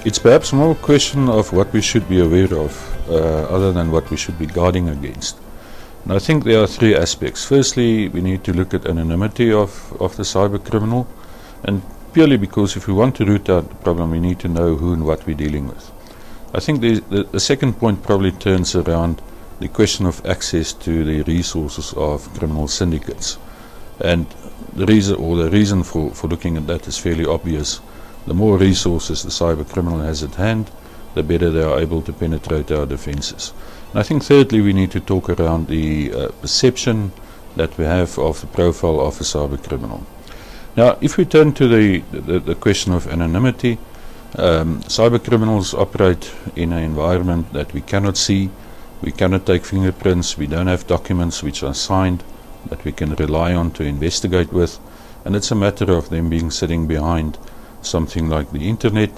It's perhaps more a question of what we should be aware of, other than what we should be guarding against. And I think there are three aspects. Firstly, we need to look at anonymity of the cyber criminal, and purely because if we want to root out the problem, we need to know who and what we're dealing with. I think the second point probably turns around the question of access to the resources of criminal syndicates. And the reason for looking at that is fairly obvious. The more resources the cyber criminal has at hand, the better they are able to penetrate our defenses. And I think thirdly, we need to talk around the perception that we have of the profile of a cyber criminal. Now, if we turn to the question of anonymity, cyber criminals operate in an environment that we cannot see. We cannot take fingerprints. We don't have documents which are signed that we can rely on to investigate with. And it's a matter of them being sitting behind something like the internet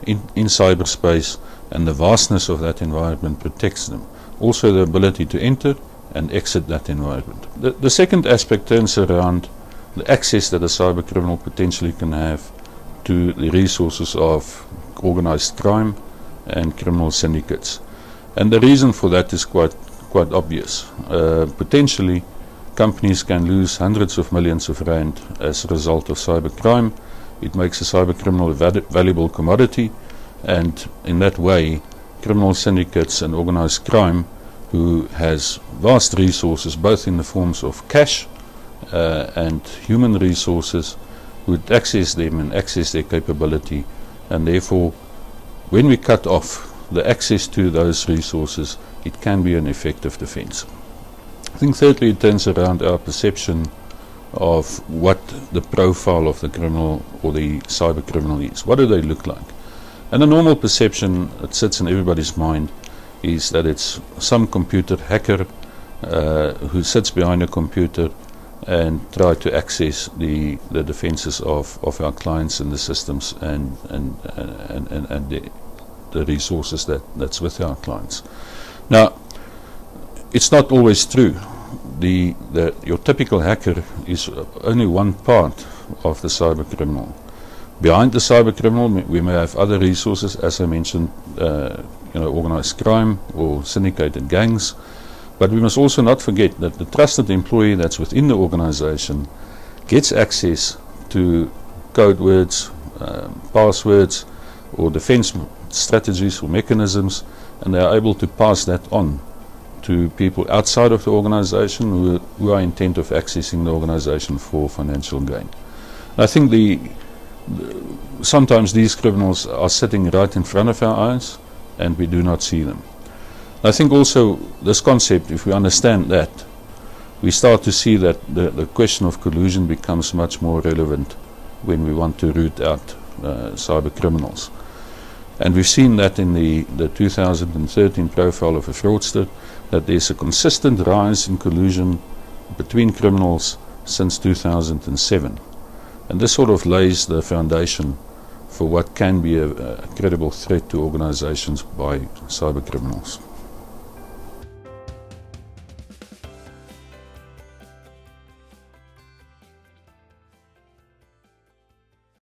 in cyberspace, and the vastness of that environment protects them. Also the ability to enter and exit that environment. The second aspect turns around the access that a cyber criminal potentially can have to the resources of organized crime and criminal syndicates. And the reason for that is quite obvious. Potentially companies can lose hundreds of millions of rand as a result of cyber crime. It makes a cyber criminal a valuable commodity, and in that way criminal syndicates and organized crime, who has vast resources both in the forms of cash and human resources, would access them and access their capability. And therefore, when we cut off the access to those resources, it can be an effective defense. I think thirdly, it turns around our perception of what the profile of the criminal or the cyber criminal is. What do they look like? And the normal perception that sits in everybody's mind is that it's some computer hacker who sits behind a computer and try to access the defenses of our clients and the systems and the resources that's with our clients. Now, it's not always true. Your typical hacker is only one part of the cyber criminal. Behind the cyber criminal, we may have other resources, as I mentioned, organized crime or syndicated gangs. But we must also not forget that the trusted employee that's within the organization gets access to code words, passwords, or defense strategies or mechanisms, and they are able to pass that on to people outside of the organization who are intent of accessing the organization for financial gain. I think sometimes these criminals are sitting right in front of our eyes and we do not see them. I think also this concept, if we understand that, we start to see that the question of collusion becomes much more relevant when we want to root out cyber criminals. And we've seen that in the 2013 profile of a fraudster, that there's a consistent rise in collusion between criminals since 2007. And this sort of lays the foundation for what can be a credible threat to organizations by cyber criminals.